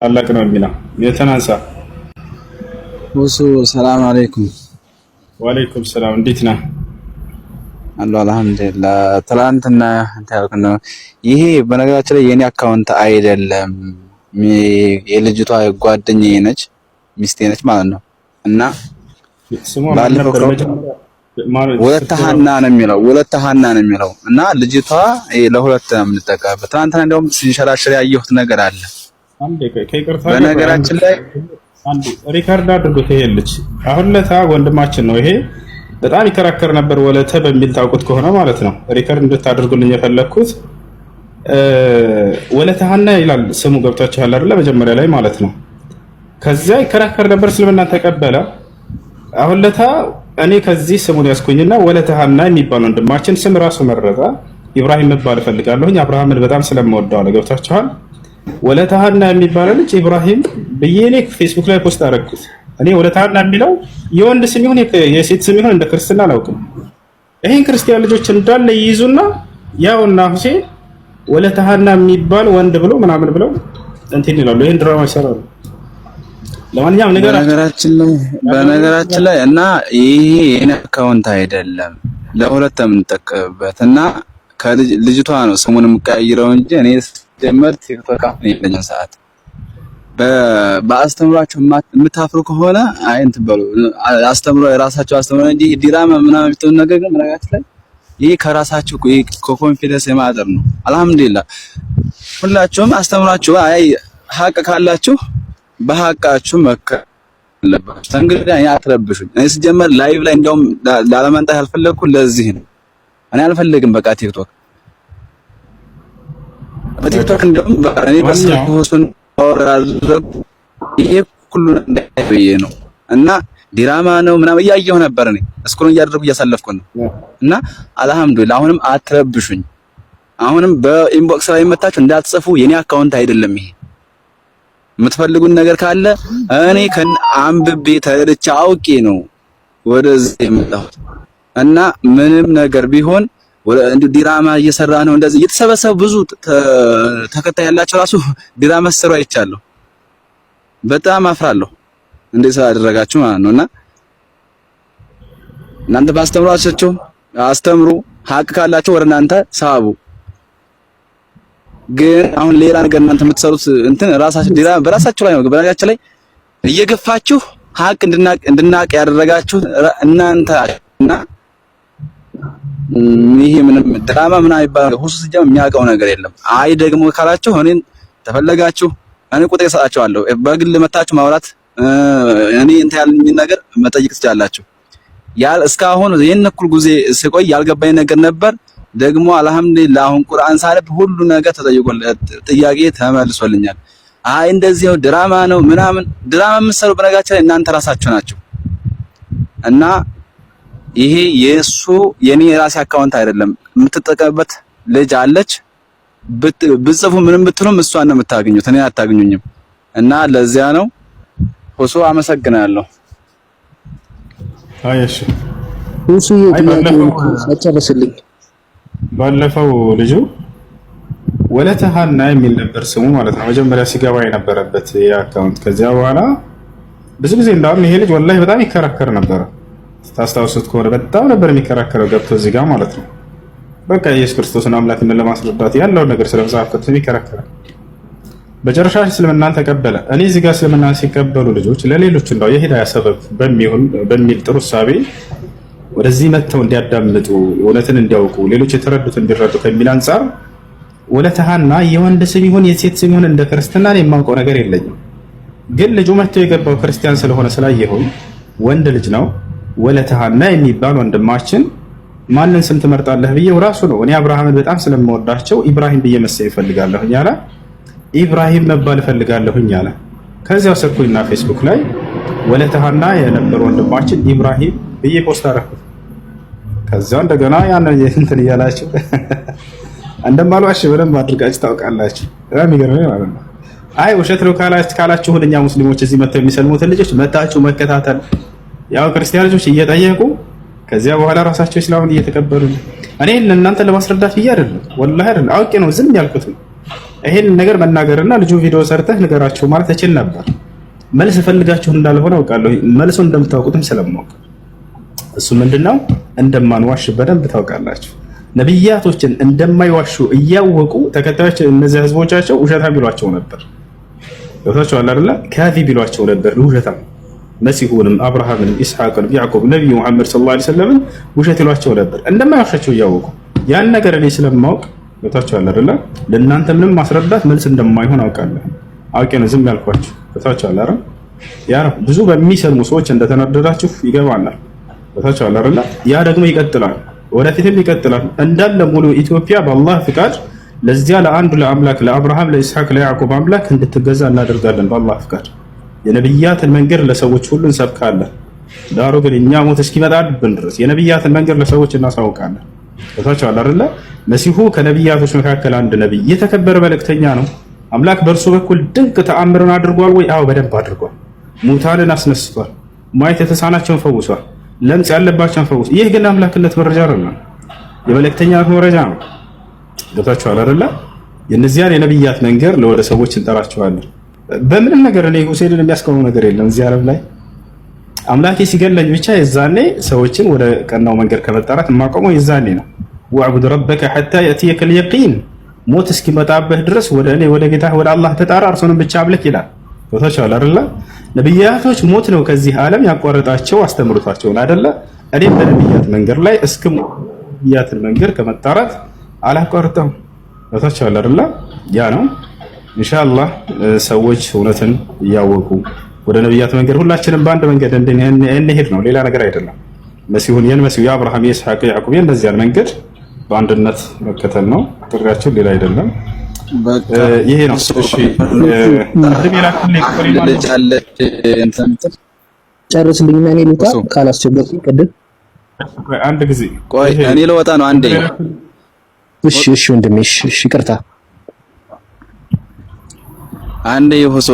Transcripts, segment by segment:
ታላቅ ነው የሚለው የተናንሳ ሁሱ ሰላም አለይኩም። ወአለይኩም ሰላም እንዴት ነህ? አላህ አልሐምዱሊላህ። ትላንትና ታውቅ ነው ይሄ በነገራችን ላይ የኔ አካውንት አይደለም፣ የልጅቷ ጓደኛዬ ነች፣ ሚስቴ ነች ማለት ነው። እና ባለፈው ወለተ ሐና ነው የሚለው እና ልጅቷ ለሁለት ነው የምንጠቀምበት። ትናንትና እንደውም ሲንሸራሸር ያየሁት ነገር አለ። በነገራችን ላይ አንዱ ሪካርድ አድርጎት ይሄ ልጅ አሁን ለታ ወንድማችን ነው። ይሄ በጣም ይከራከር ነበር ወለተ በሚል ታውቁት ከሆነ ማለት ነው። ሪካርድ እንድታደርጉልኝ የፈለኩት ወለተ ሐና ይላል ስሙ ገብታችኋል አይደለ? መጀመሪያ ላይ ማለት ነው። ከዚያ ይከራከር ነበር፣ እስልምና ተቀበለ። አሁን ለታ እኔ ከዚህ ስሙን ያስኩኝና ወለተ ሐና የሚባል ወንድማችን ስም ራሱ መረጠ። ኢብራሂም መባል እፈልጋለሁኝ አብርሃምን በጣም ስለምወደው አለ። ገብታችኋል? ወለተ ሐና የሚባለው ልጅ ኢብራሂም ብዬ እኔ ፌስቡክ ላይ ፖስት አደረኩት። እኔ ወለተ ሐና የሚለው የወንድ ስም ይሁን የሴት ስም ይሁን እንደ ክርስትና አላውቅም። ይሄን ክርስቲያን ልጆች እንዳለ ይይዙና ያውና ሁሴን ወለተ ሐና የሚባል ወንድ ብሎ ምናምን ብለው እንትን ይላሉ። ይሄን ድራማ ይሰራሉ። ለማንኛውም በነገራችን ላይ እና ይሄ የኔ አካውንት አይደለም ለሁለት የምንጠቀምበት እና ከልጅቷ ነው ስሙን የምቀያይረው እንጂ እኔ ጀመር ቲክቶክ አሁን የለኝም ሰዓት በአስተምሯቸው የምታፍሩ ከሆነ አይንት በሉ አስተምሮ የራሳቸው አስተምሮ እንጂ ዲራማ ምናምን የሚተው ነገር ግን በነገራችን ላይ ይሄ ከራሳችሁ ኮንፊደንስ የማጠር ነው። አልሐምዱሊላህ ሁላችሁም አስተምሯችሁ አይ ሀቅ ካላችሁ በሀቃችሁ መከለባችሁ። እንግዲህ እኔ አትረብሹኝ። እኔ ሲጀመር ላይቭ ላይ እንደውም ላለመንጣት ያልፈለኩ ለዚህ ነው። እኔ አልፈልግም በቃ ቲክቶክ በቲክቶክ እንደውም እኔ በስልኩን አወራለሁ። ይሄ ሁሉ እንዳይበየ ነው እና ዲራማ ነው ምናምን እያየሁ ነበር። እኔ እስኩን እያደረኩ እያሳለፍኩ ነው እና አልሐምዱሊላህ አሁንም አትረብሹኝ። አሁንም በኢንቦክስ ላይ መታችሁ እንዳትጽፉ። የኔ አካውንት አይደለም ይሄ። የምትፈልጉን ነገር ካለ እኔ አንብቤ ተረድቼ አውቄ ነው ወደዚህ የመጣሁት እና ምንም ነገር ቢሆን እንደ ዲራማ እየሰራ ነው እንደዚህ እየተሰበሰበ ብዙ ተከታይ ያላቸው ራሱ ዲራማ ሰሩ አይቻለሁ። በጣም አፍራለሁ እንደዛ አደረጋችሁ ማለት ነውና እናንተ ባስተምሯቸው አስተምሩ። ሀቅ ካላችሁ ወደ እናንተ ሳቡ። ግን አሁን ሌላ ነገር እናንተ የምትሰሩት እንትን ራሳችሁ ዲራማ በራሳችሁ ላይ ነው። በነገራችን ላይ እየገፋችሁ ሀቅ እንድናቅ ያደረጋችሁ እናንተ እና ይሄ ምንም ድራማ ምን አይባል ሁሱ ሲጀም የሚያውቀው ነገር የለም። አይ ደግሞ ካላችሁ እኔን ተፈለጋችሁ እኔ ቁጥር እሰጣችኋለሁ። በግል መታችሁ ማውራት እኔ እንት ያልኝ ነገር መጠየቅ ትችላላችሁ። እስካሁን ይሄን እኩል ጊዜ ስቆይ ያልገባኝ ነገር ነበር። ደግሞ አልሐምዱሊላህ አሁን ቁርአን ሳነብ ሁሉ ነገር ጥያቄ ተመልሶልኛል። አይ እንደዚህ ነው ድራማ ነው ምናምን ድራማ የምትሰሩ በነገራችን ላይ እናንተ ራሳችሁ ናችሁ እና ይሄ የኔ የራሴ አካውንት አይደለም። የምትጠቀምበት ልጅ አለች። ብጽፉ ምንም ብትሉም እሷን ነው የምታገኙት፣ እኔ አታገኙኝም። እና ለዚያ ነው ሁሱ አመሰግናለሁ። አይሽ ሁሱ አጨረስልኝ። ባለፈው ልጁ ወለተ ሐና የሚል ነበር ስሙ ማለት ነው መጀመሪያ ሲገባ የነበረበት የአካውንት። ከዚያ በኋላ ብዙ ጊዜ እንዳውም ይሄ ልጅ ወላሂ በጣም ይከራከር ነበር። ታስታውሱት ከሆነ በጣም ነበር የሚከራከረው ገብቶ እዚህ ጋር ማለት ነው። በቃ ኢየሱስ ክርስቶስን አምላክነት ለማስረዳት ያለውን ነገር ስለመጽሐፍ ቅዱስ ይከራከራል። በጨረሻ እስልምናን ተቀበለ። እኔ እዚህ ጋር እስልምናን ሲቀበሉ ልጆች ለሌሎች እንደው የሂዳያ ሰበብ በሚል ጥሩ እሳቤ ወደዚህ መጥተው እንዲያዳምጡ እውነትን እንዲያውቁ ሌሎች የተረዱት እንዲረዱ ከሚል አንጻር ወለተ ሐና የወንድ ስም ይሁን የሴት ስም ይሁን እንደ ክርስትና የማውቀው ነገር የለኝም። ግን ልጁ መጥቶ የገባው ክርስቲያን ስለሆነ ስላየሁኝ ወንድ ልጅ ነው ወለተ ሐና የሚባል ወንድማችን ማንን ስም ትመርጣለህ ብዬው ራሱ ነው። እኔ አብርሃምን በጣም ስለምወዳቸው ኢብራሂም ብዬ መሰየም እፈልጋለሁኝ አለ። ኢብራሂም መባል እፈልጋለሁኝ አለ። ከዚያው ሰርኩኝና ፌስቡክ ላይ ወለተ ሐና የነበረው ወንድማችን ኢብራሂም ብዬ ፖስት አደረኩት። ከዛው እንደገና ያንን እንትን እያላችሁ እንደማልዋሽ በደንብ አድርጋችሁ ታውቃላችሁ። በጣም ይገርመኝ ማለት ነው። አይ ውሸት ነው ካላችሁ እኛ ሙስሊሞች እዚህ መተው የሚሰልሙትን ልጆች መታችሁ መከታተል ያው ክርስቲያን ልጆች እየጠየቁ ከዚያ በኋላ ራሳቸው እስላምን እየተቀበሉ እኔ ለእናንተ ለማስረዳት ብዬ አይደለም፣ ወላሂ አይደለም፣ አውቄ ነው ዝም ያልኩት። ይሄን ነገር መናገርና ልጁ ቪዲዮ ሰርተህ ንገራቸው ማለት እችል ነበር። መልስ ፈልጋችሁ እንዳልሆነ አውቃለሁ። መልሱን እንደምታውቁትም ስለማውቅ እሱ ምንድነው እንደማንዋሽ በደንብ ታውቃላችሁ። ነብያቶችን እንደማይዋሹ እያወቁ ተከታዮች እነዚህ ህዝቦቻቸው ውሸታም ይሏቸው ነበር። ወታቸው አይደለ ካዚብ ይሏቸው ነበር ውሸታም። መሲሁንም አብርሃምንም ኢስሐቅንም ያዕቆብ ነብዩ መሐመድ ሰለላሁ ዐለይሂ ወሰለም ውሸት ይሏቸው ነበር እንደማይዋሻቸው እያወቁ። ያን ነገር እኔ ስለማውቅ ወታቸው አይደለ ለእናንተ ምንም ማስረዳት መልስ እንደማይሆን አውቃለሁ። አውቄ ነው ዝም ያልኳችሁ። ወታቸው አይደለ ያ ነው ብዙ በሚሰሙ ሰዎች እንደተናደዳችሁ ይገባናል። ወታቸው አይደለ ያ ደግሞ ይቀጥላል፣ ወደፊትም ይቀጥላል። እንዳለ ሙሉ ኢትዮጵያ በአላህ ፍቃድ ለዚያ ለአንዱ ለአምላክ ለአብርሃም ለኢስሐቅ ለያዕቆብ አምላክ እንድትገዛ እናደርጋለን። በአላህ ፍቃድ የነብያትን መንገድ ለሰዎች ሁሉ እንሰብካለን። ዳሩ ግን እኛ ሞት እስኪመጣብን ድረስ የነብያትን መንገድ ለሰዎች እናሳውቃለን። ወታቸው አይደለ መሲሁ ከነብያቶች መካከል አንድ ነብይ የተከበረ መልእክተኛ ነው። አምላክ በእርሱ በኩል ድንቅ ተአምርን አድርጓል ወይ? አዎ በደንብ አድርጓል። ሙታንን አስነስቷል። ማየት የተሳናቸውን ፈውሷል። ለምጽ ያለባቸውን ፈውስ። ይህ ግን አምላክነት መረጃ አይደለም፣ የመልእክተኛት መረጃ ነው። ገብታችኋል አይደለ? የነዚያን የነብያት መንገድ ለወደ ሰዎች እንጠራቸዋለን። በምንም ነገር እኔ ሁሴንን የሚያስቆመው ነገር የለም እዚህ ዓለም ላይ። አምላኬ ሲገለኝ ብቻ የዛኔ ሰዎችን ወደ ቀናው መንገድ ከመጣራት የማቆመው የዛኔ ነው። ወዕቡድ ረበከ ሐታ የእትየከል የቂን፣ ሞት እስኪመጣብህ ድረስ ወደ እኔ ወደ ጌታህ ወደ አላህ ተጣራ፣ እርሱንም ብቻ አምልክ ይላል። ገብታችኋል አይደለ? ነብያቶች ሞት ነው ከዚህ ዓለም ያቋረጣቸው አስተምሮታቸውን አይደለ? እኔም በነብያት መንገድ ላይ እስከ ነብያትን መንገድ ከመጣራት አላቋርጠም። ገብታችኋል አይደለ? ያ ነው ኢንሻአላህ ሰዎች እውነትን እያወቁ ወደ ነብያት መንገድ ሁላችንም በአንድ መንገድ እንሄድ ነው፣ ሌላ ነገር አይደለም። መሲሁን የመሲሁ የአብርሃም የኢስሐቅ የያዕቆብ የእነዚያን መንገድ በአንድነት መከተል ነው ጥሪያችን፣ ሌላ አይደለም። ይሄ ነው። እሺ ጨርስልኝና እኔ ልውጣ ካላስቸገርኩኝ ቅድም አንድ ጊዜ ቆይ እኔ ልወጣ ነው አንዴ። እሺ ወንድሜ እሺ ይቅርታ አንዴ ይሁሶ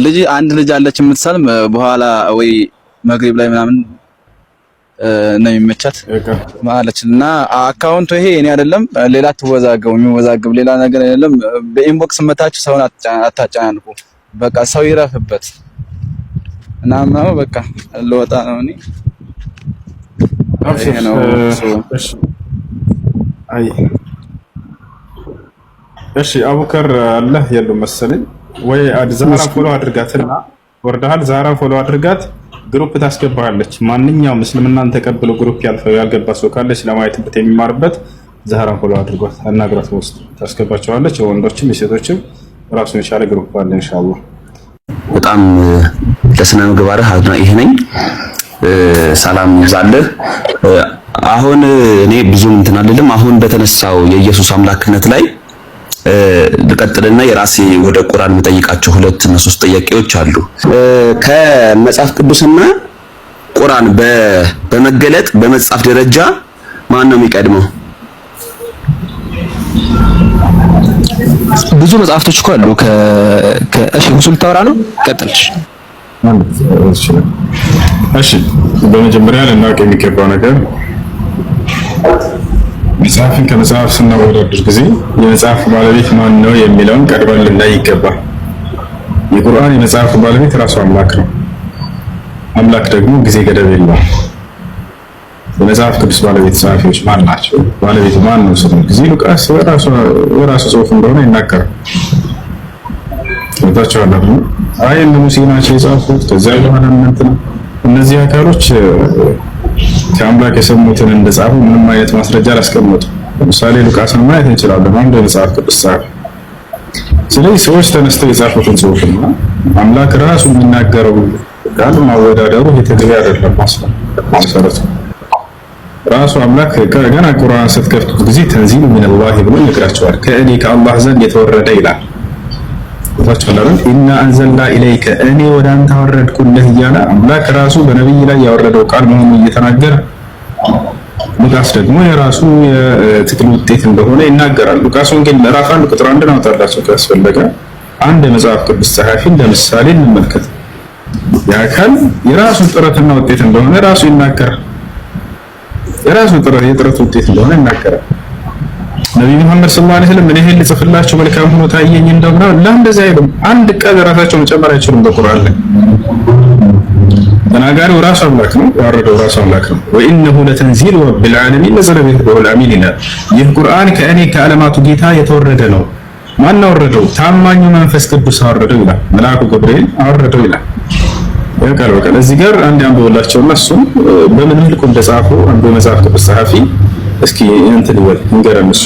ልጅ አንድ ልጅ አለች የምትሰልም በኋላ ወይ መግሪብ ላይ ምናምን ነው የሚመቻት ማለች እና አካውንቱ ይሄ እኔ አይደለም ሌላ ተወዛገው የሚወዛገብ ሌላ ነገር አይደለም። በኢንቦክስ መታችሁ ሰውን አታጫናንቁ። በቃ ሰው ይረፍበት እና ነው በቃ ልወጣ ነው እኔ። እሺ አቡከር አላህ ያለው መሰለኝ ወይ ዛራ ፎሎ አድርጋትና ወርዳሃል። ዛራ ፎሎ አድርጋት ግሩፕ ታስገባለች። ማንኛውም እስልምናን ተቀብሎ ግሩፕ ያልገባ ሰው ካለ ስለማየትበት የሚማርበት ዛራን ፎሎ አድርጓት፣ አናግራት። ውስጥ ታስገባቸዋለች። ወንዶችም የሴቶችም ራሱን የቻለ ግሩፕ አለ ኢንሻአላህ። በጣም ለስነ ምግባርህ አድናቂ ነኝ። ሰላም ይብዛልህ። አሁን እኔ ብዙም እንትን አልልም። አሁን በተነሳው የኢየሱስ አምላክነት ላይ ልቀጥልና የራሴ ወደ ቁርአን የምጠይቃቸው 2 እና 3 ጥያቄዎች አሉ። ከመጽሐፍ ቅዱስና ቁርአን በመገለጥ በመጽሐፍ ደረጃ ማን ነው የሚቀድመው? ብዙ መጽሐፍቶች እኮ አሉ። እሺ ሁሉ ታወራ ነው ቀጥልሽ። እሺ በመጀመሪያ ልናውቅ የሚገባው ነገር መጽሐፍን ከመጽሐፍ ስናወዳድር ጊዜ የመጽሐፍ ባለቤት ማን ነው የሚለውን ቀድመን ልናይ ይገባል። የቁርአን የመጽሐፍ ባለቤት ራሱ አምላክ ነው። አምላክ ደግሞ ጊዜ ገደብ የለውም። የመጽሐፍ ቅዱስ ባለቤት ጸሐፊዎች ማን ናቸው? ባለቤቱ ማን ነው ስለ ጊዜ ሉቃስ የራሱ ጽሑፍ እንደሆነ ይናገራል። ወጣቻለሁ አይ እነ ሙሴ ናቸው የጻፉት ከዚያ በኋላ እንትን እነዚህ አካሎች ከአምላክ የሰሙትን እንደጻፉ ምንም አይነት ማስረጃ አላስቀመጡ። ለምሳሌ ሉቃስን ማየት እንችላለን፣ አንድ የመጽሐፍ ቅዱስ ጸሐፊ። ስለዚህ ሰዎች ተነስተው የጻፉትን ጽሑፍና አምላክ ራሱ የሚናገረው ቃል ማወዳደሩ የተገቢ አይደለም። መሰረቱ ራሱ አምላክ ገና ቁርአን ስትከፍቱት ጊዜ ተንዚሉ ሚነላሂ ብሎ ይነግራቸዋል። ከእኔ ከአላህ ዘንድ የተወረደ ይላል። ወታቸላለን ኢና አንዘልና ኢለይከ እኔ ወደ አንተ አወረድኩልህ እያለ አምላክ ራሱ በነብይ ላይ ያወረደው ቃል መሆኑን እየተናገረ ሉቃስ ደግሞ የራሱ የትክክል ውጤት እንደሆነ ይናገራል። ሉቃስ ወንጌል ምዕራፍ 1 ቁጥር 1 ነው ታላችሁ ካስፈለገ አንድ የመጽሐፍ ቅዱስ ጸሐፊ ለምሳሌ እንመልከት። ያካል የራሱ ጥረትና ውጤት እንደሆነ ራሱ ይናገራል። የራሱ ጥረት የጥረት ውጤት እንደሆነ ይናገራል። ነብዩ መሐመድ ሰለላሁ ዐለይሂ ወሰለም እኔ ልጽፍላችሁ መልካም ሆኖ ታየኝ እንደሆነ ለእንደዚህ አይሉም። አንድ ቃል ራሳቸው መጨመር አይችሉም በቁርአን ላይ። ተናጋሪው ራሱ አምላክ ነው፣ ያወረደው ራሱ አምላክ ነው። ወኢነሁ ለተንዚሉ ረቢል ዓለሚን ነዘለ ቢሂ ሩሑል አሚን ይላል። ይህ ቁርአን ከእኔ ከዓለማቱ ጌታ የተወረደ ነው። ማን አወረደው? ታማኙ መንፈስ ቅዱስ አወረደው ይላል። መልአኩ ገብርኤል አወረደው ይላል። ያውቃል በቃ እዚህ ጋር አንድ አንብበላቸውና እሱም በምን መልኩ እንደጻፈው አንዱ መጽሐፍ ቅዱስ ጸሐፊ እስኪ እንትን ይወል እንገረም እሱ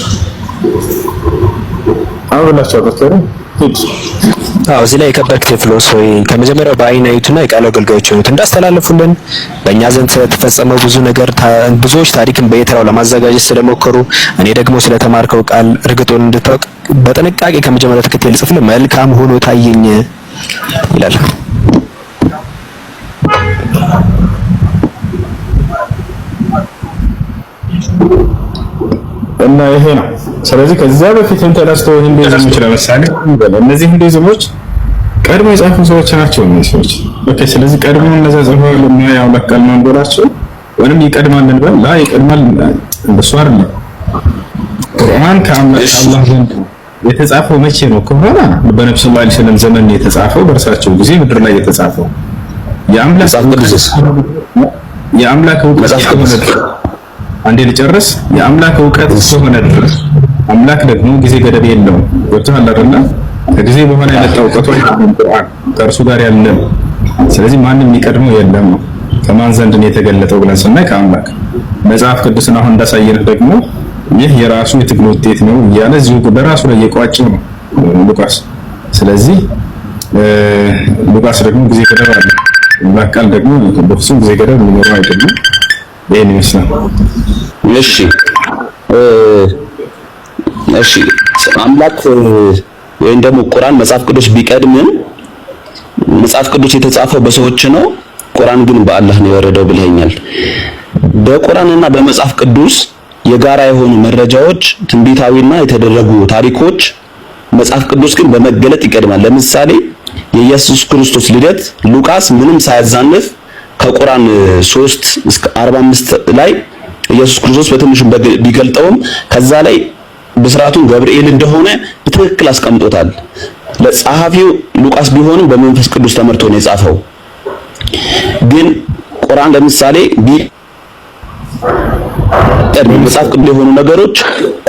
አብላችሁ አቀርተሩ እዚህ ላይ የከበርክ ቴዎፍሎስ ሆይ ከመጀመሪያው በአይን አዩትና የቃሉ አገልጋዮች ሆኑት እንዳስተላለፉልን በእኛ ዘንድ ስለተፈጸመው ብዙ ነገር ብዙዎች ታሪክን በየተራው ለማዘጋጀት ስለሞከሩ እኔ ደግሞ ስለተማርከው ቃል እርግጡን እንድታውቅ በጥንቃቄ ከመጀመሪያው ተከታይ ልጽፍልህ መልካም ሆኖ ታየኝ ይላል። እና ይሄ ነው። ስለዚህ ከዛ በፊትም ተነስተው ሂንዱይዝሞች ለምሳሌ እነዚህ ሂንዱይዝሞች ቀድሞ የጻፉ ሰዎች ናቸው እነዚህ ሰዎች። ኦኬ ስለዚህ ቀድሞ እነዛ ጽፈው ለሚያው ለቀል ነው እንበላቸው ወይንም ይቀድማል እንበል ላ ይቀድማል እንደሱ አይደለም። ቁርአን ከአምላክ ዘንድ የተጻፈው መቼ ነው ከሆነ በነብዩ ሰለላሁ ዐለይሂ ወሰለም ዘመን የተጻፈው በእርሳቸው ጊዜ ምድር ላይ የተጻፈው የአምላክ እውቀት አንዴ ልጨርስ። የአምላክ እውቀት እስከሆነ ድረስ አምላክ ደግሞ ጊዜ ገደብ የለውም። ገብቶሃል አይደል? ከጊዜ በኋላ የመጣ እውቀቱ አይደለም ቁርአን ከእርሱ ጋር ያለ። ስለዚህ ማንም የሚቀድመው የለም ነው። ከማን ዘንድ ነው የተገለጠው ብለን ስናይ ከአምላክ። መጽሐፍ ቅዱስን አሁን እንዳሳየን ደግሞ ይህ የራሱ የትግል ውጤት ነው እያለ እዚሁ በራሱ ላይ የቋጨው ነው ሉቃስ። ስለዚህ ሉቃስ ደግሞ ጊዜ ገደብ አለ። አምላክ ቃል ደግሞ በፍጹም ጊዜ ገደብ ሊኖረው አይደለም። ይሄን ይመስላል። እሺ አምላክ ወይም ደግሞ ቁርአን መጽሐፍ ቅዱስ ቢቀድምም መጽሐፍ ቅዱስ የተጻፈው በሰዎች ነው፣ ቁርአን ግን በአላህ ነው የወረደው ብለኛል። በቁርአንና በመጽሐፍ ቅዱስ የጋራ የሆኑ መረጃዎች፣ ትንቢታዊና የተደረጉ ታሪኮች መጽሐፍ ቅዱስ ግን በመገለጥ ይቀድማል። ለምሳሌ የኢየሱስ ክርስቶስ ልደት ሉቃስ ምንም ሳያዛንፍ ከቁርአን 3 እስከ 45 ላይ ኢየሱስ ክርስቶስ በትንሹ ቢገልጠውም ከዛ ላይ ብስራቱን ገብርኤል እንደሆነ በትክክል አስቀምጦታል። ለጸሐፊው ሉቃስ ቢሆንም በመንፈስ ቅዱስ ተመርቶ ነው የጻፈው። ግን ቁርአን ለምሳሌ መጽሐፍ ቅዱስ የሆኑ ነገሮች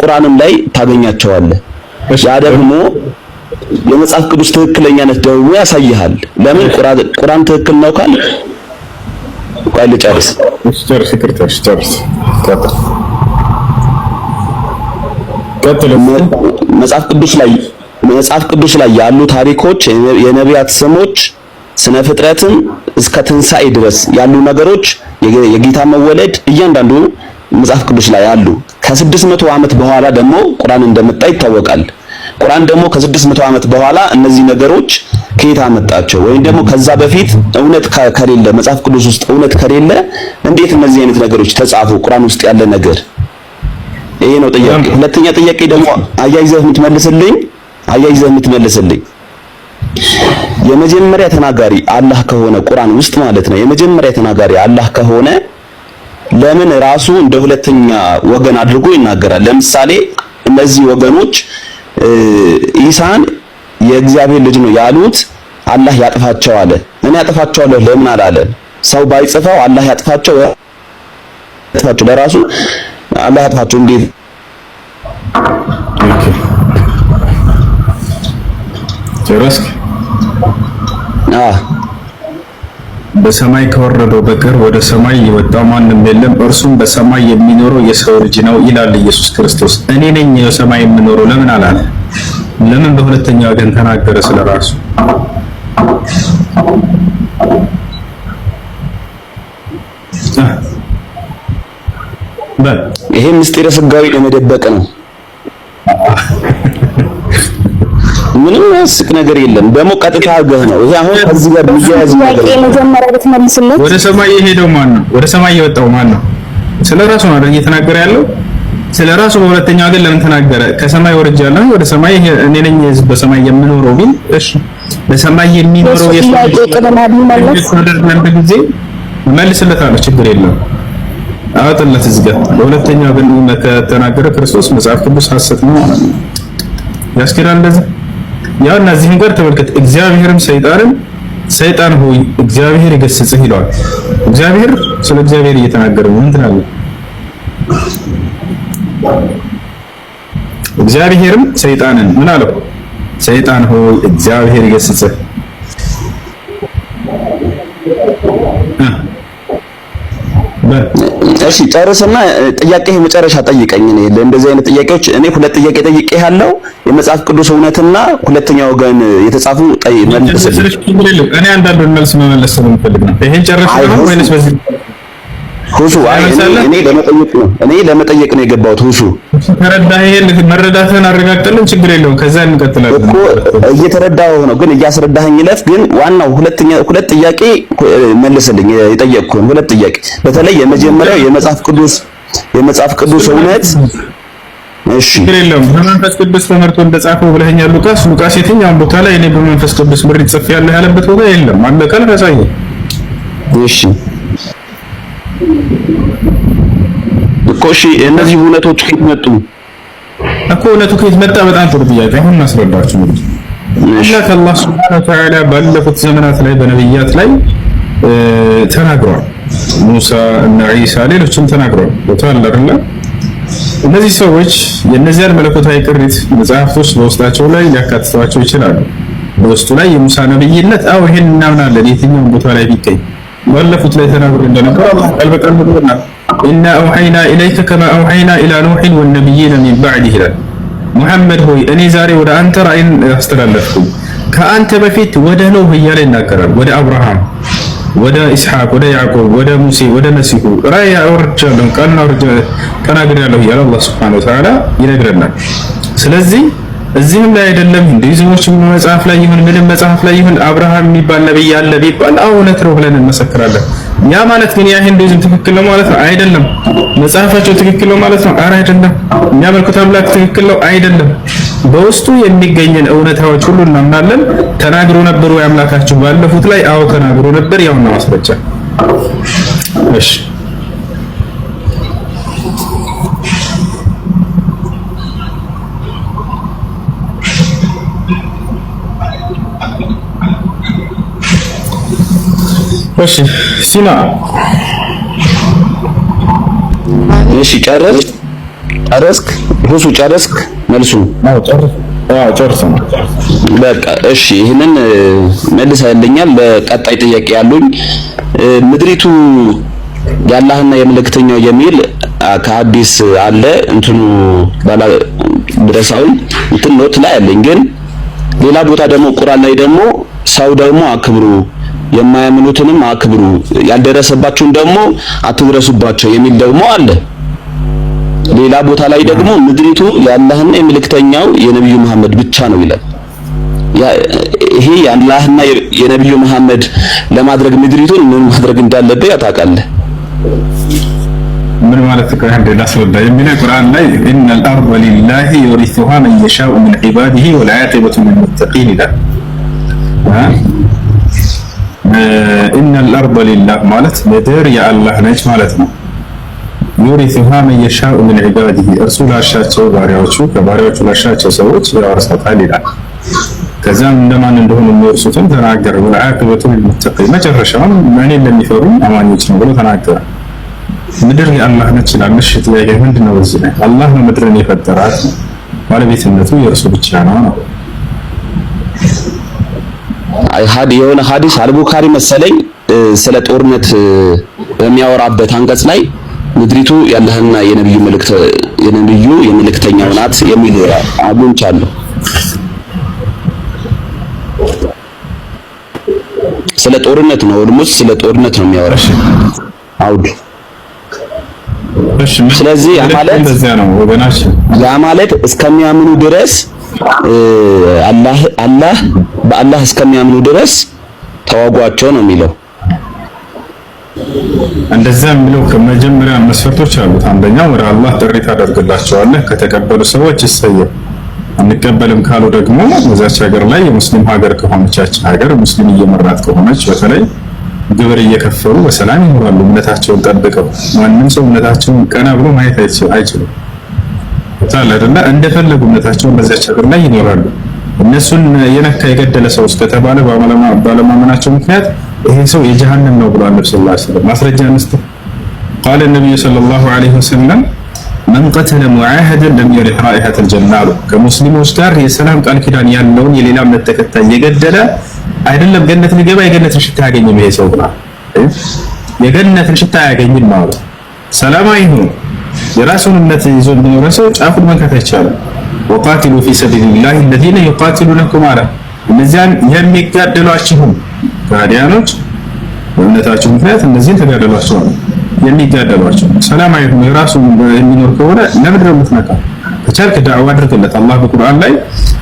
ቁርአንም ላይ ታገኛቸዋለህ። ያ ደግሞ የመጽሐፍ ቅዱስ ትክክለኛነት ደግሞ ያሳይሃል። ለምን ቁርአን ትክክል ነው ካል ቃል ጨርስ መጽሐፍ ቅዱስ ላይ ያሉ ታሪኮች፣ የነቢያት ስሞች፣ ስነ ፍጥረትን እስከ ትንሣኤ ድረስ ያሉ ነገሮች፣ የጌታ መወለድ እያንዳንዱ መጽሐፍ ቅዱስ ላይ አሉ። ከ600 ዓመት በኋላ ደግሞ ቁርአን እንደመጣ ይታወቃል። ቁርአን ደግሞ ከ600 ዓመት በኋላ እነዚህ ነገሮች ከየት አመጣቸው? ወይም ደግሞ ከዛ በፊት እውነት ከሌለ መጽሐፍ ቅዱስ ውስጥ እውነት ከሌለ እንዴት እነዚህ አይነት ነገሮች ተጻፉ? ቁርአን ውስጥ ያለ ነገር ይሄ ነው ጥያቄ። ሁለተኛ ጥያቄ ደግሞ አያይዘህ የምትመልስልኝ የመጀመሪያ ተናጋሪ አላህ ከሆነ ቁርአን ውስጥ ማለት ነው የመጀመሪያ ተናጋሪ አላህ ከሆነ ለምን ራሱ እንደ ሁለተኛ ወገን አድርጎ ይናገራል? ለምሳሌ እነዚህ ወገኖች ኢሳን የእግዚአብሔር ልጅ ነው ያሉት አላህ ያጥፋቸው አለ። እኔ ያጥፋቸዋለሁ ለምን አላለ? ሰው ባይጽፈው አላህ ያጥፋቸው ለራሱ አላህ ያጥፋቸው እንዴት? ጨረስክ? በሰማይ ከወረደው በቀር ወደ ሰማይ የወጣው ማንም የለም፣ እርሱም በሰማይ የሚኖረው የሰው ልጅ ነው ይላል ኢየሱስ ክርስቶስ። እኔ ነኝ በሰማይ የምኖረው ለምን አላለ? ለምን በሁለተኛ ወገን ተናገረ ስለራሱ? ይሄ ምስጢረ ስጋዊ ለመደበቅ ነው። ምንም ያስቅ ነገር የለም። ደግሞ ቀጥታ አገህ ነው። ይሄ አሁን ከዚህ ጋር የሚያያዝ ነገር መጀመሪያ ብትመልስለት ወደ ሰማይ የሄደው ማን ነው? ወደ ሰማይ የወጣው ማን ነው? ስለራሱ ነው አይደል እየተናገረ ያለው? ስለራሱ በሁለተኛው ግን ለምን ተናገረ? ከሰማይ ወርጃለሁ ወደ ሰማይ እኔ ነኝ በሰማይ የምኖረው ቢል እሺ፣ በሰማይ የሚኖረው የሰው ጊዜ መልስለታለሁ፣ ችግር የለውም። አጥለት እዝጋ በሁለተኛ ግን ከተናገረ ክርስቶስ መጽሐፍ ቅዱስ ሐሰት ነው ማለት ነው። ያስከራል እንደዚህ ያው እነዚህ ነገር ተመልከት። እግዚአብሔርም ሰይጣን ሆይ እግዚአብሔር ይገስጽህ ይለዋል። እግዚአብሔር ስለ እግዚአብሔር እየተናገረ ነው። እንትን አለ እግዚአብሔርም ሰይጣንን ምን አለው? ሰይጣን ሆይ እግዚአብሔር ይገስጽህ። እሺ ጨርስና ጥያቄ መጨረሻ ጠይቀኝ። እኔ እንደዚህ አይነት ጥያቄዎች እኔ ሁለት ጥያቄ ጠይቄ ያለው የመጽሐፍ ቅዱስ እውነትና ሁለተኛው ወገን የተጻፉ መልስ። እኔ አንዳንዱን መልስ መመለስ ነው የምፈልግ ነው። ይሄን ጨርሰህ ነው ወይስ በዚህ ሁሱ? እኔ ለመጠየቅ ነው የገባሁት። ሁሱ ተረዳህ? ይሄን መረዳትህን አረጋግጠልን፣ ችግር የለውም። ከዛ እንቀጥላለን እኮ እየተረዳኸው ነው፣ ግን እያስረዳኸኝ ለፍ። ግን ዋናው ሁለት ጥያቄ መልስልኝ። የጠየቅኩህን ሁለት ጥያቄ በተለይ የመጀመሪያው የመጽሐፍ ቅዱስ እውነት። እሺ ችግር የለውም። በመንፈስ ቅዱስ ተመርቶ እንደጻፈው ብለኸኛል። ሉቃስ የትኛውም ቦታ ላይ እኔ በመንፈስ ቅዱስ ምሪት ጽፌያለሁ ያለበት ቦታ የለም። አለቀ። ለሳይ እሺ እኮ እሺ፣ እነዚህ እውነቶች ከየት መጡ እኮ? እውነቱ ከየት መጣ? በጣም ጥሩ ጥያቄ። አሁን እናስረዳችሁ። አላህ ሱብሓነሁ ወተዓላ ባለፉት ዘመናት ላይ በነብያት ላይ ተናግሯል። ሙሳ እና ኢሳ ሌሎችም ተናግሯል። ቦታል አይደለ? እነዚህ ሰዎች የእነዚያን መለኮታዊ ቅሪት መጽሐፍቶች በውስጣቸው ላይ ሊያካትቷቸው ይችላሉ። በውስጡ ላይ የሙሳ ነብይነት ይሄን እናምናለን። የትኛውም ቦታ ላይ ቢገኝ ባለፉት ላይ ተናግሮ እንደነበር አላህ ቃል በቃል ብሎናል። ኢና አውሐይና ኢለይከ ከማ አውሐይና ኢላ ኑሕን ወነቢይነ ሚን ባዕዲህ ይላል። ሙሐመድ ሆይ እኔ ዛሬ ወደ አንተ ራእይን አስተላለፍኩ ከአንተ በፊት ወደ ኖህ እያለ ይናገራል። ወደ አብርሃም፣ ወደ ኢስሐቅ፣ ወደ ያዕቆብ፣ ወደ ሙሴ፣ ወደ መሲሁ ራእይ አውርጃለሁ፣ ቃልን ተናግሬያለሁ እያለ አላህ ሱብሓነሁ ወተዓላ ይነግረናል። ስለዚህ እዚህም ላይ አይደለም ሂንዱይዝሞችም መጽሐፍ ላይ ይሁን ምንም መጽሐፍ ላይ ይሁን አብርሃም የሚባል ነብይ አለ ቢባል እውነት ነው ብለን እንመሰክራለን። ያ ማለት ግን ያ ሂንዱይዝም ትክክል ነው ማለት ነው አይደለም። መጽሐፋቸው ትክክል ነው ማለት ነው አይደለም። የሚያመልኩት አምላክ ትክክል ነው አይደለም። በውስጡ የሚገኘን እውነታዎች ሁሉ እናምናለን። ተናግሮ ነበሩ ያምላካችሁ ባለፉት ላይ ተናግሮ ነበር። ያው ነው ማስረጃ። እሺ እሺ ሲና እሺ ጨረስክ? ሁሱ ጨረስክ? መልሱ ጨርስ ነው በቃ። እሺ ይሄንን መልሰህልኛል። በቀጣይ ጥያቄ ያሉኝ ምድሪቱ የአላህና የመልእክተኛው የሚል ከሐዲስ አለ እንትኑ ባላ ድረሳው እንትን ኖት ላይ አለኝ። ግን ሌላ ቦታ ደግሞ ቁርአን ላይ ደግሞ ሰው ደግሞ አክብሩ፣ የማያምኑትንም አክብሩ፣ ያልደረሰባችሁን ደግሞ አትድረሱባቸው የሚል ደግሞ አለ። ሌላ ቦታ ላይ ደግሞ ምድሪቱ የአላህና የመልእክተኛው የነብዩ መሐመድ ብቻ ነው ይላል። ይሄ የአላህና የነብዩ መሐመድ ለማድረግ ምድሪቱን ምን ማድረግ እንዳለበት ያታውቃለህ? ምን ማለት ነው? ከአንድ ላስረዳ የሚለው ቁርአን ላይ ኢነል አርض ሊላሂ ዩሪሱሃ መን የሻኡ ሚን ዒባዲሂ ወልዓቂበቱ ሊልሙተቂን ይላል። ኢነል አርض ሊላህ ማለት ምድር የአላህ ነች ማለት ነው። ዩሪሱሃ መን የሻኡ ሚን ዒባዲሂ እርሱ ላሻቸው ባሪያዎቹ ከባሪያዎቹ ላሻቸው ሰዎች ያወርሳታል ይላል። ከዛም እንደማን እንደሆኑ የሚወርሱትን ተናገረ። ወልዓቂበቱ ሊልሙተቂን መጨረሻውም እኔን ለሚፈሩ አማኞች ነው ብሎ ተናገረ። ምድር የአላህ ነች ይላል። እሺ ጥያቄ ምንድነው? በዚህ ላይ አላህ ነው ምድርን የፈጠራት፣ ባለቤትነቱ የእርሱ ብቻ ነው ነው። የሆነ ሐዲስ አልቡኻሪ መሰለኝ ስለ ጦርነት በሚያወራበት አንቀጽ ላይ ምድሪቱ የአላህና የነብዩ የመልእክተኛው ናት የሚል አግኝቻለሁ። ስለ ጦርነት ነው ወልሙስ ስለ ጦርነት ነው የሚያወራው አውድ። ስለዚህ ያ ማለት እስከሚያምኑ ድረስ በአላህ እስከሚያምኑ ድረስ ተዋጓቸው ነው የሚለው። እንደዛ የሚለው ከመጀመሪያ መስፈርቶች አሉት። አንደኛው ወደ አላህ ጥሪ ታደርግላቸዋለህ። ከተቀበሉ ሰዎች ይሰየው፣ አንቀበልም ካሉ ደግሞ በዛች ሀገር ላይ የሙስሊም ሀገር ከሆነች ሀገር ሙስሊም እየመራት ከሆነች በተለይ ግብር እየከፈሉ በሰላም ይኖራሉ እምነታቸውን ጠብቀው። ማንም ሰው እምነታቸውን ቀና ብሎ ማየት አይችልም። ታላ አይደለ እንደፈለጉ እምነታቸውን በዛች ሀገር ላይ ይኖራሉ። እነሱን የነካ የገደለ ሰው ከተባለ ባለማመናቸው ምክንያት ይሄ ሰው የጀሃነም ነው ብሏል ነብዩ ሰለላሁ ዐለይሂ ወሰለም። ማስረጃ እንስጥ። قال النبي صلى الله عليه وسلم من قتل معاهدا لم يرح رائحة الجنة ከሙስሊሞች ጋር የሰላም ቃል ኪዳን ያለውን የሌላ እምነት ተከታይ የገደለ አይደለም ገነት ሊገባ የገነትን ሽታ ያገኝም ይሄ ሰው ብሏል። የገነትን ሽታ ያገኝም ማለት ሰላማዊ ሆኖ የራሱን እምነት ይዞ እንደኖረ ሰው ጫፉን መንካት አይቻልም። وقاتلوا في سبيل الله الذين يقاتلونكم على እነዚያን የሚጋደሏችሁም ጋዲያኖች በእምነታችሁ ምክንያት እነዚህን ተጋደሏቸው የሚጋደሏቸው ሰላማዊ ሆኖ የራሱን የሚኖር ከሆነ ለምንድን ነው የምትነካው? ከቻልክ ዳዕዋ አድርግለት። አላህ በቁርአን ላይ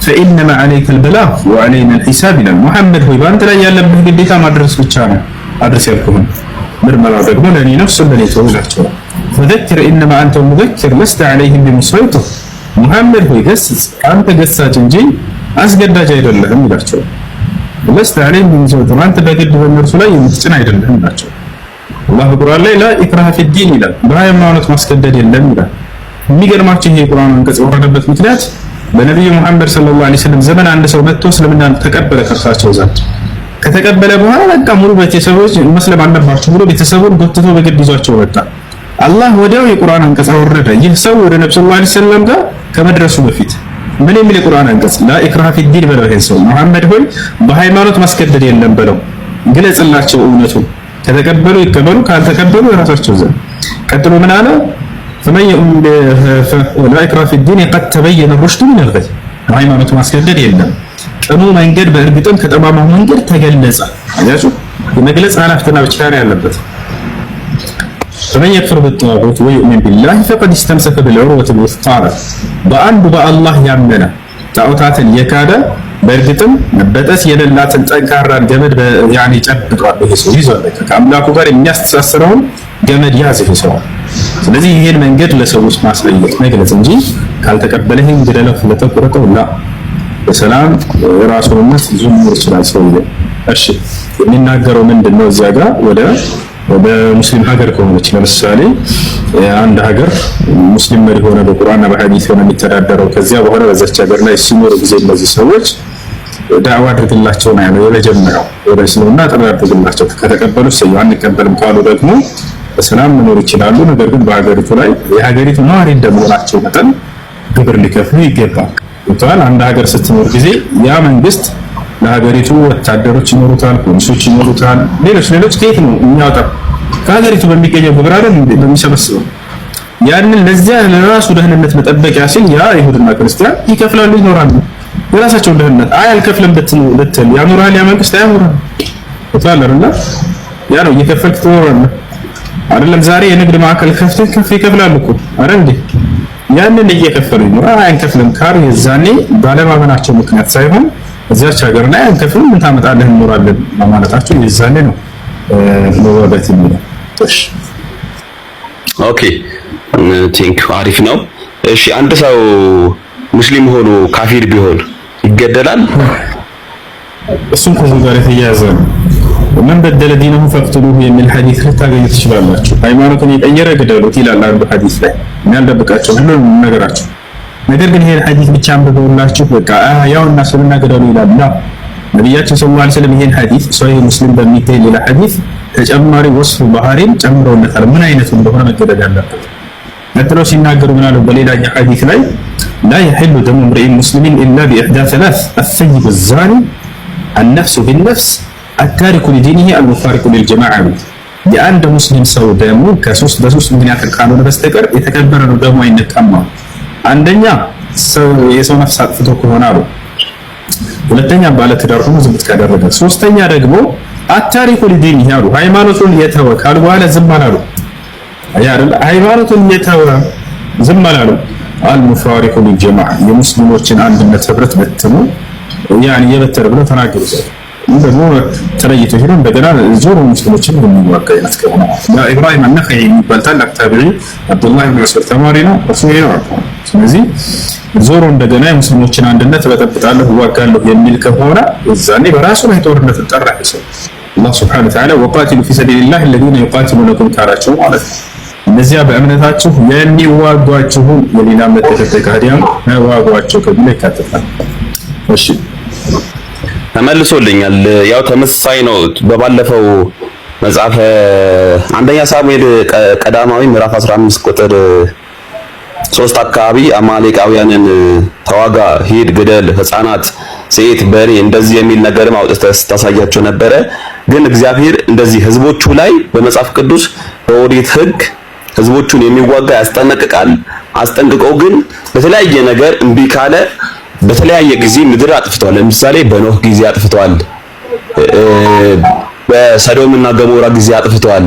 فإنما عليك البلاغ وعلينا الحساب ይላል። ሙሐመድ ሆይ በአንተ ላይ ያለብህ ግዴታ ማድረስ ብቻ ነው። አድርስ ያልኩህን ምርመራው ደግሞ ለኔ ነፍሱ ለኔ ተውላቸው። فذكر إنما أنت مذكر لست عليهم بمسيطر ሙሐመድ ሆይ ገስጽ አንተ ገሳጭ እንጂ አስገዳጅ አይደለህም ይላቸው። لست عليهم بمسيطر አንተ በግድ በእነርሱ ላይ የምትጭን አይደለህም ይላቸው። አላህ በቁርአን ላይ لا إكراه في الدين ይላል። በሃይማኖት ማስገደድ የለም ይላል። የሚገርማችሁ ይሄ ቁርአን አንቀጽ የወረደበት ምክንያት በነብዩ መሐመድ ሰለላሁ ዐለይሂ ወሰለም ዘመን አንድ ሰው መጥቶ እስልምናን ተቀበለ ከእርሳቸው ዘንድ። ከተቀበለ በኋላ በቃ ሙሉ ቤተሰቦች መስለም አለባቸው ብሎ ቤተሰቡን ጎትቶ በግድ ይዟቸው ወጣ። አላህ ወዲያው የቁርአን አንቀጽ አወረደ። ይህ ሰው ወደ ነብዩ ሰለላሁ ዐለይሂ ወሰለም ጋር ከመድረሱ በፊት ምን የሚል የቁርአን አንቀጽ لا إكراه في الدين በለው። ይሄን ሰው መሐመድ ሆይ በሃይማኖት ማስገደድ የለም በለው፣ ግለጽላቸው እውነቱን። ከተቀበሉ ይቀበሉ፣ ካልተቀበሉ የራሳቸው ዘንድ። ቀጥሎ ምን አለ? فمن لا إكراه في الدين قد تبين الرشد من الغي ሃይማኖት ማስገደድ የለም ቅኑ መንገድ በእርግጥም ከጠማማው መንገድ ተገለጸ። አያችሁ የመግለጽ ኃላፊነት ብቻ ነው ያለበት። فمن يكفر بالطاغوت ويؤمن بالله فقد استمسك بالعروة الوثقى በአንዱ በአላህ ያመነ ጣዖታትን የካደ በእርግጥም መበጠስ የሌላትን ጠንካራን ገመድ ያኔ ጨብጧል። ይሄ ሰው ይዟል ከአምላኩ ጋር የሚያስተሳስረውን ገመድ ያዘ ይሄ ሰው። ስለዚህ ይሄን መንገድ ለሰዎች ማሳየት መግለጽ እንጂ ካልተቀበለህ እንግደለው ስለተቆረጠውላ በሰላም የራሱን እምነት ይዞ መኖር ይችላል ሰው። እሺ የሚናገረው ምንድነው? እዚያ ጋር ወደ በሙስሊም ሀገር ከሆነች ለምሳሌ አንድ ሀገር ሙስሊም መሪ ሆነ በቁርአንና በሐዲስ ሆነ የሚተዳደረው ከዚያ በኋላ በዛች ሀገር ላይ ሲኖሩ ጊዜ እነዚህ ሰዎች ዳዕዋ አድርግላቸው ነው ያለው የመጀመሪያው። ወደ እስልምና ጥሪ አድርግላቸው። ከተቀበሉ ሰው አንቀበልም ካሉ ደግሞ በሰላም መኖር ይችላሉ። ነገር ግን በሀገሪቱ ላይ የሀገሪቱ ነዋሪ እንደመሆናቸው መጠን ግብር ሊከፍሉ ይገባል። ወጣል አንድ ሀገር ስትኖር ጊዜ ያ መንግስት ለሀገሪቱ ወታደሮች ይኖሩታል፣ ፖሊሶች ይኖሩታል፣ ሌሎች ከየት ነው የሚያወጣው? ከሀገሪቱ በሚገኘው ግብር አይደል በሚሰበስበው። ያንን ለዚያ ለራሱ ደህንነት መጠበቂያ ሲል ያ ይሁድና ክርስቲያን ይከፍላሉ፣ ይኖራሉ። የራሳቸውን ደህንነት አልከፍልም ብትል ያኖራል፣ ያ መንግስት አያኖርም። ወጣል አይደል? ያ ነው እየከፈልክ ትኖራለህ አይደለም? ዛሬ የንግድ ማዕከል ከፍተህ ይከፍላሉ እኮ አይደል እንዴ? ያንን እየከፈሉ ይኖራል። አንከፍልም ካሉ የዛኔ ባለማመናቸው ምክንያት ሳይሆን እዚያች ሀገር ላይ አንከፍልም ምን ታመጣለህ እንኖራለን ማለታቸው የዛኔ ነው መዋጋት የሚለው። እሺ ኦኬ ቲንክ አሪፍ ነው። እሺ አንድ ሰው ሙስሊም ሆኖ ካፊር ቢሆን ይገደላል? እሱም ከዚህ ጋር የተያያዘ ነው። ወመን በደለ ዲነሁ ፈቅትሉሁ የሚል ሐዲስ ልታገኙ ትችላላችሁ። ሃይማኖትን የቀየረ ግደሉት ይላል አንዱ ሐዲስ ላይ። የሚያልደብቃቸው ሁሉንም ነገራችሁ። ነገር ግን ይሄን ሐዲስ ብቻ አንብበውላችሁ በቃ ያውና ስለና ገደሉ ይላል። ነብያችን ሰለላሁ ዐለይሂ ወሰለም ይሄን ሐዲስ ሶሒህ ሙስሊም በሚገኝ ሌላ ሐዲስ ተጨማሪ ወስፍ ባህሪን ጨምረውለታል። ምን አይነቱ እንደሆነ መገደድ ያለበት ነጥለው ሲናገሩ ምን አለው? በሌላኛው ሐዲስ ላይ لا يحل دم امرئ مسلم الا باحدى ثلاث الثيب الزاني النفس بالنفس التارك لدينه المفارق للجماعه የአንድ ሙስሊም ሰው ደግሞ በሶስት ምክንያት ካልሆነ በስተቀር የተከበረ ነው፣ ደግሞ አይነካም። አንደኛ ሰው የሰው ነፍስ አጥፍቶ ከሆነ አሉ። ሁለተኛ ባለ ትዳር ሆኖ ዝምት ካደረገ፣ ሶስተኛ ደግሞ አታሪኩ ሊዲን ያሉ ሃይማኖቱን የተወ ካሉ በኋላ ዝም አላሉ። አይደል? ሃይማኖቱን የተወ ዝም አላሉ። አልሙፋሪቁ ሊልጀማዓ የሙስሊሞችን አንድነት ህብረት በትኑ ያኒ የበተረ ብለው ተናገሩ። ደግሞ ተለይቶ ሄዶ እንደገና ዞሮ ሙስሊሞችን የሚዋጋ አይነት ከሆነ ኢብራሂም አን-ነኸዒ የሚባል ታላቅ ታቢዒ አብዱላህ ኢብኑ መስዑድ ተማሪ ነው። እሱ ነው። ስለዚህ ዞሮ እንደገና የሙስሊሞችን አንድነት በጠብጣለሁ እዋጋለሁ የሚል ከሆነ እዛኔ በራሱ ላይ ጦርነት ጠራ ይሰው አላህ ሱብሓነሁ ወተዓላ ወቃቲሉ ፊ ሰቢሊላህ الذين يقاتلونكم ካላቸው ማለት ነው። እነዚያ በእምነታችሁ የሚዋጓችሁ የሌላ እምነት ተከታይ ከሃዲያን ዋጓቸው ከሚል ይካተታል። እሺ ተመልሶልኛል። ያው ተመሳሳይ ነው። በባለፈው መጽሐፈ አንደኛ ሳሙኤል ቀዳማዊ ምዕራፍ 15 ቁጥር 3 አካባቢ አማሌቃውያንን ተዋጋ፣ ሂድ፣ ግደል፣ ህፃናት፣ ሴት፣ በሬ እንደዚህ የሚል ነገርም አውጥተህ ታሳያቸው ነበረ። ግን እግዚአብሔር እንደዚህ ህዝቦቹ ላይ በመጽሐፍ ቅዱስ በኦሪት ህግ ህዝቦቹን የሚዋጋ ያስጠነቅቃል። አስጠንቅቀው ግን በተለያየ ነገር እምቢ ካለ በተለያየ ጊዜ ምድር አጥፍተዋል። ለምሳሌ በኖህ ጊዜ አጥፍተዋል። በሰዶምና ገሞራ ጊዜ አጥፍተዋል።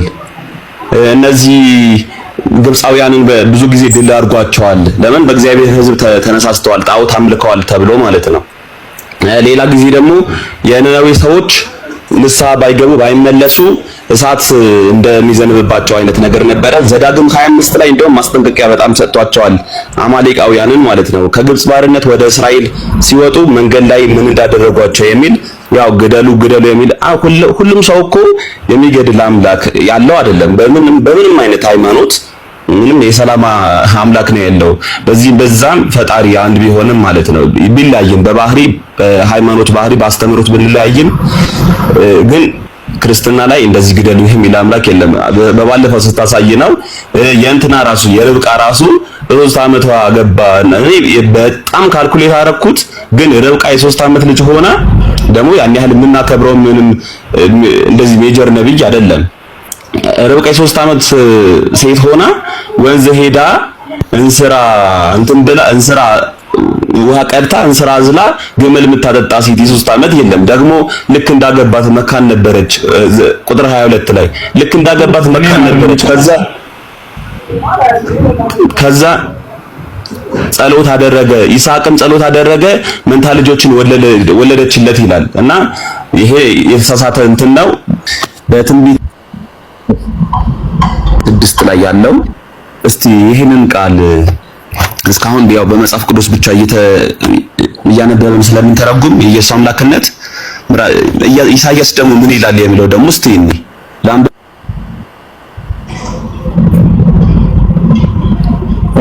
እነዚህ ግብፃውያንን ብዙ ጊዜ ድል አድርጓቸዋል። ለምን? በእግዚአብሔር ህዝብ ተነሳስተዋል፣ ጣዖት አምልከዋል ተብሎ ማለት ነው። ሌላ ጊዜ ደግሞ የነነዌ ሰዎች ንስሐ ባይገቡ ባይመለሱ እሳት እንደሚዘንብባቸው አይነት ነገር ነበረ። ዘዳግም 25 ላይ እንደውም ማስጠንቀቂያ በጣም ሰጥቷቸዋል፣ አማሌቃውያንን ማለት ነው። ከግብፅ ባርነት ወደ እስራኤል ሲወጡ መንገድ ላይ ምን እንዳደረጓቸው የሚል ያው ግደሉ የሚል ሁሉም ሰው እኮ የሚገድል አምላክ ያለው አይደለም። በምንም አይነት ሃይማኖት ምንም የሰላም አምላክ ነው ያለው። በዛም ፈጣሪ አንድ ቢሆንም ማለት ነው። ቢለያይም በባህሪ በሃይማኖት ባህሪ በአስተምህሮት ብንለያይም ግን ክርስትና ላይ እንደዚህ ግደሉ የሚል አምላክ የለም። በባለፈው ስታሳይ ነው የእንትና ራሱ የርብቃ ራሱ በ3 ዓመቷ ገባ። እኔ በጣም ካልኩሌት አደረኩት። ግን ርብቃ የ3 ዓመት ልጅ ሆና ደግሞ ያን ያህል የምናከብረው ምንም እንደዚህ ሜጀር ነብይ አይደለም። ርብቃ የ3 ዓመት ሴት ሆና ወንዝ ሄዳ እንስራ ብላ እንስራ ውሃ ቀድታ እንስራ አዝላ ግመል የምታጠጣ ሴት የ3 ዓመት የለም። ደግሞ ልክ እንዳገባት መካን ነበረች። ቁጥር 22 ላይ ልክ እንዳገባት መካን ነበረች። ከዛ ጸሎት አደረገ፣ ይስሐቅም ጸሎት አደረገ፣ መንታ ልጆችን ወለደችለት ይላል። እና ይሄ የተሳሳተ እንትን ነው። በትንቢት 6 ላይ ያለው እስቲ ይሄንን ቃል እስካሁን ያው በመጽሐፍ ቅዱስ ብቻ እያነበብን ስለምንተረጉም የኢየሱስ አምላክነት ኢሳይያስ ደግሞ ምን ይላል የሚለው ደግሞ እስቲ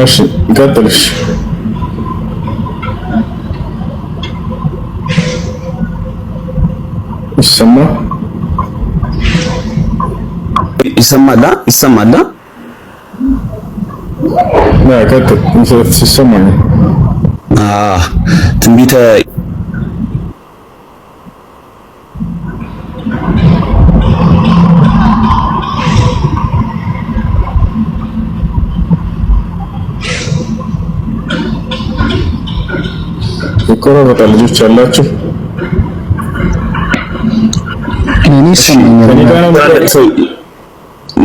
እሺ ቀጥልሽ። ይሰማል። ቀጥል። ይሰማል። ትንቢተ ይቆራረጣል። ልጆች አላችሁ?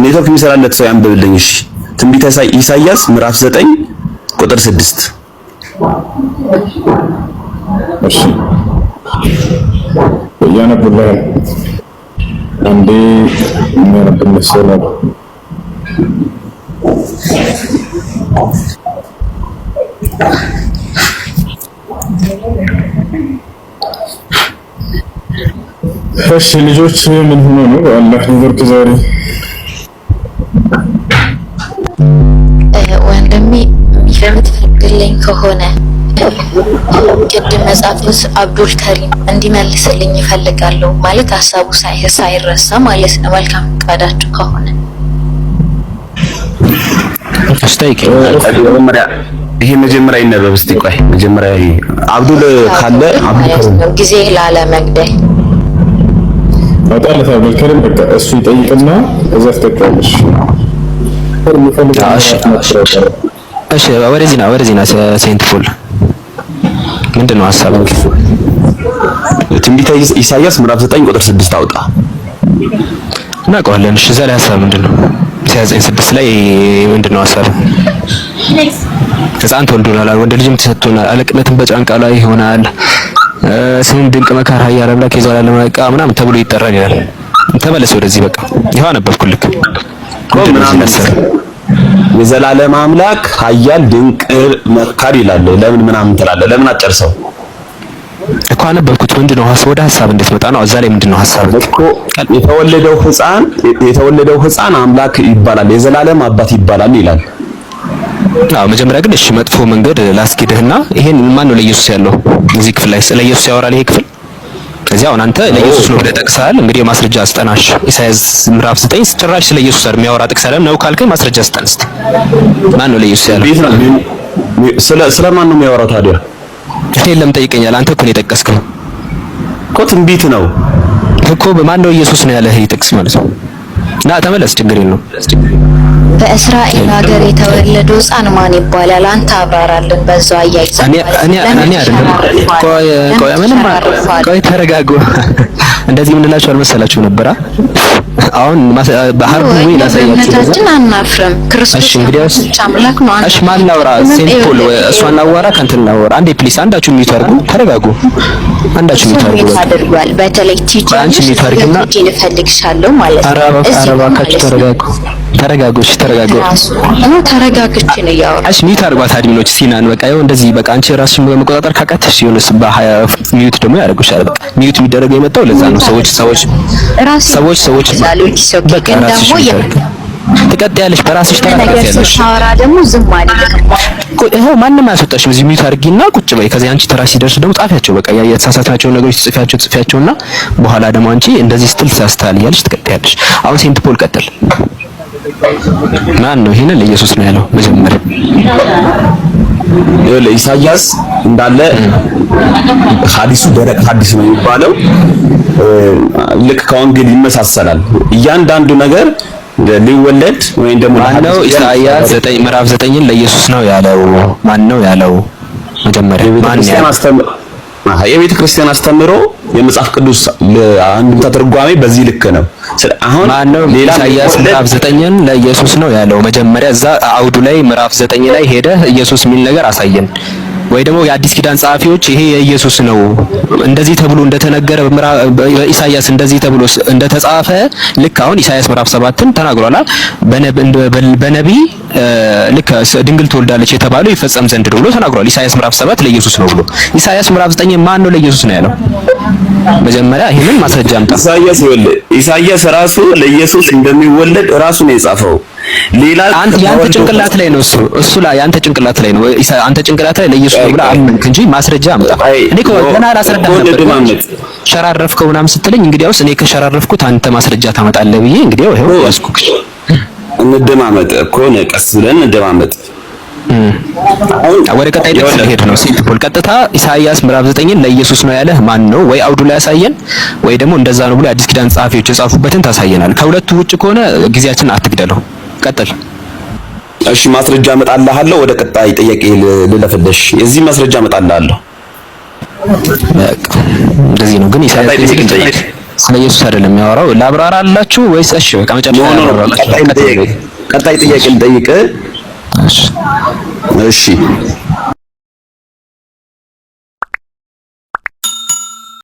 ኔትወርክ የሚሰራለት ሰው ያንብብልኝ። እሺ ትንቢተ ኢሳይያስ ምዕራፍ 9 ቁጥር 6። እሺ ያነብልሃል። አንዴ የሚያነብልህ ሰው ነው። እሺ ልጆች ምን ሆኖ ነው? አላህ ኔትወርክ ዛሬ ወንድሜ የምትፈቅድልኝ ከሆነ ቅድም መጽሐፍስ አብዱል ከሪም እንዲመልስልኝ ይፈልጋለሁ። ማለት ሀሳቡ ሳይረሳ ማለት ነው። መልካም ፈቃዳችሁ ከሆነ አስተይክ ይሄ መጀመሪያ ይነበብ እስቲ። ቆይ መጀመሪያ አብዱል ካለ አብዱል ጊዜ ላለ መግደል አጣለታ በከረም በቃ እሱ ይጠይቅና እዛ ተጠቅቀሽ እሺ ወደዚህ ና ሴንት ፉል ምንድነው ሐሳቡ? ትንቢተ ኢሳይያስ ምዕራፍ 9 ቁጥር 6 አውጣ። እናውቀዋለን። እሺ ዛሬ ሐሳብ ምንድነው? ኢሳይያስ 6 ላይ ምንድነው ሐሳብ? ሕፃን ተወልዶልናል፣ ወንድ ልጅም ተሰጥቶናል፣ አለቅነትም በጫንቃ ላይ ይሆናል፣ ስሙም ድንቅ መካር፣ ኃያል አምላክ፣ የዘላለም አለቃ ምናምን ተብሎ ይጠራል ይላል። ተመለስ ወደዚህ። በቃ ይሄው አነበብኩልክ። የዘላለም አምላክ ኃያል ድንቅ መካር ይላል። ለምን ምናምን ትላለህ? ለምን አጨርሰው? እኮ አነበብኩት። ምንድነው ወደ ሐሳብ እንድትመጣ ነው። እዛ ላይ ምንድነው ሐሳብ እኮ የተወለደው ሕፃን አምላክ ይባላል፣ የዘላለም አባት ይባላል ይላል። አዎ መጀመሪያ ግን እሺ መጥፎ መንገድ ላስኪድህና ይሄን ማን ነው ለኢየሱስ ያለው እዚህ ክፍል ላይ? ስለ ኢየሱስ ያወራል ይሄ ክፍል። ከዚህ አሁን አንተ ለኢየሱስ ነው ብለህ ጠቅሰሃል። እንግዲህ ማስረጃ አስጠናሽ። ኢሳይያስ ምዕራፍ 9 ጭራሽ ስለ ኢየሱስ የሚያወራ ጥቅስ አለ ነው ካልከኝ ማስረጃ አስጠን እስቲ። ማን ነው ለኢየሱስ ያለው? ስለ ማን ነው የሚያወራው ታዲያ? እኔን ለምን ጠይቀኛል? አንተ እኮ ነው የጠቀስከው እኮ ትንቢት ነው እኮ። ማን ነው ኢየሱስ ነው ያለህ? ይሄ ጥቅስ ማለት ነው። ና ተመለስ፣ ችግር የለውም። በእስራኤል ሀገር የተወለደው ሕፃን ማን ይባላል? አንተ አብራራልን በዛው አያይዘን። እኔ አይደለም። ቆይ ምንም ቆይ ተረጋጉ። እንደዚህ የምንላችሁ አልመሰላችሁ ነበር? አሁን በሐርቡ ወይ ላሳያችሁ ነታችን አናፍርም። ክርስቶስ ብቻ አምላክ ነው። እሺ ማን ላውራ? ሴንት ፖል እሷን ላዋራ ካንተን ላወራ። አንዴ ፕሊስ አንዳችሁ ሚዩት አድርጉ። ተረጋጉ። አንዳችሁ ሚዩት አድርጉ። በተለይ ቲጂ አንቺ ሚዩት አድርግና እፈልግሻለሁ ማለት ነው። አረባካችሁ ተረጋጉ። ተረጋጉ። ተረጋጉ። ተረጋግቼ ነው ያወራው። እሺ ሚዩት አድርጓት አድሚኖች። ሲናን በቃ ይኸው እንደዚህ በቃ አንቺ ራስሽን በመቆጣጠር ካቃተሽ ሲሆንስ ሚዩት ደግሞ ያደርጉሻል። በቃ ሚዩት የሚደረገው የመጣው ለዛ ነው። ሰዎች በቃ ራስሽ ትቀጥያለሽ፣ በራስሽ ተራራቂያለሽ። ታወራ ደግሞ ዝም አይደለም እኮ ይኸው ማንንም አያስወጣሽም። እዚህ ሚዩት አድርጊና ቁጭ በይ። ከዚህ አንቺ ተራ ሲደርስ ደግሞ ጻፊያቸው። በቃ የተሳሳትናቸውን ነገሮች ጽፊያቸውና በኋላ ደግሞ አንቺ እንደዚህ ስትል ተሳስተሃል እያልሽ ትቀጥያለሽ። አሁን ሴንት ፖል ቀጥል። ማን ነው ይሄንን ለኢየሱስ ነው ያለው? መጀመሪያ ኢሳይያስ እንዳለ ሐዲሱ ደረቅ ሐዲስ ነው የሚባለው። ልክ ከወንጌል ይመሳሰላል እያንዳንዱ ነገር ሊወለድ ወይም ደግሞ ማነው? ኢሳይያስ 9 ምዕራፍ 9ን ለኢየሱስ ነው ያለው። ማን ነው ያለው? መጀመሪያ ማን ያለው? የቤተ ክርስቲያን አስተምሮ የመጽሐፍ ቅዱስ አንድምታ ትርጓሜ በዚህ ልክ ነው። አሁን ማነው ኢሳይያስ ምዕራፍ 9ን ለኢየሱስ ነው ያለው? መጀመሪያ እዛ አውዱ ላይ ምዕራፍ 9 ላይ ሄደህ ኢየሱስ የሚል ነገር አሳየን። ወይ ደግሞ የአዲስ ኪዳን ጸሐፊዎች ይሄ የኢየሱስ ነው እንደዚህ ተብሎ እንደተነገረ በኢሳይያስ እንደዚህ ተብሎ እንደተጻፈ ልክ አሁን ኢሳይያስ ምዕራፍ 7ን ተናግሯል። በነቢይ ልክ ድንግል ትወልዳለች የተባለው ይፈጸም ዘንድ ነው ብሎ ተናግሯል። ኢሳይያስ ምዕራፍ 7 ለኢየሱስ ነው ብሎ። ኢሳይያስ ምዕራፍ 9 ማን ነው ለኢየሱስ ነው ያለው? መጀመሪያ ይሄንን ማስረጃ አምጣ። ኢሳይያስ ራሱ ለኢየሱስ እንደሚወለድ ራሱ ነው የጻፈው። ሌላ ያንተ ጭንቅላት ላይ ነው እሱ ላይ ያንተ ጭንቅላት ላይ ነው። አንተ ጭንቅላት ላይ ለኢየሱስ ነው ብለህ አመንክ እንጂ ማስረጃ አምጣ። እኔ እኮ ገና አላስረዳም ነበር። ሸራረፍከው ምናምን ስትለኝ እንግዲያውስ እኔ ከሸራረፍኩት አንተ ማስረጃ ታመጣለህ ብዬ እንግዲያው ይሄው ያስኩክ። እንደማመጥ እኮ ነው፣ ቀስ ብለን እንደማመጥ። ወደ ቀጣይ ጥቅስ ሄድ ነው። ሴንት ፖል ቀጥታ ኢሳይያስ ምዕራፍ 9ን ለኢየሱስ ነው ያለህ ማን ነው? ወይ አውዱ ላይ ያሳየን ወይ ደግሞ እንደዛ ነው ብሎ አዲስ ኪዳን ጸሐፊዎች የጻፉበትን ታሳየናል። ከሁለቱ ውጭ ከሆነ ጊዜያችንን አትግደለው። ቀጥል። እሺ ማስረጃ እመጣልሃለሁ። ወደ ቀጣይ ጥያቄ ልለፍልሽ። የዚህ ማስረጃ እመጣልሃለሁ። እንደዚህ ነው ግን ኢሳይያስ ስለ ኢየሱስ አይደለም የሚያወራው። ላብራራላችሁ ወይስ? እሺ በቃ መጨረሻ ቀጣይ ጥያቄ ልጠይቅ። እሺ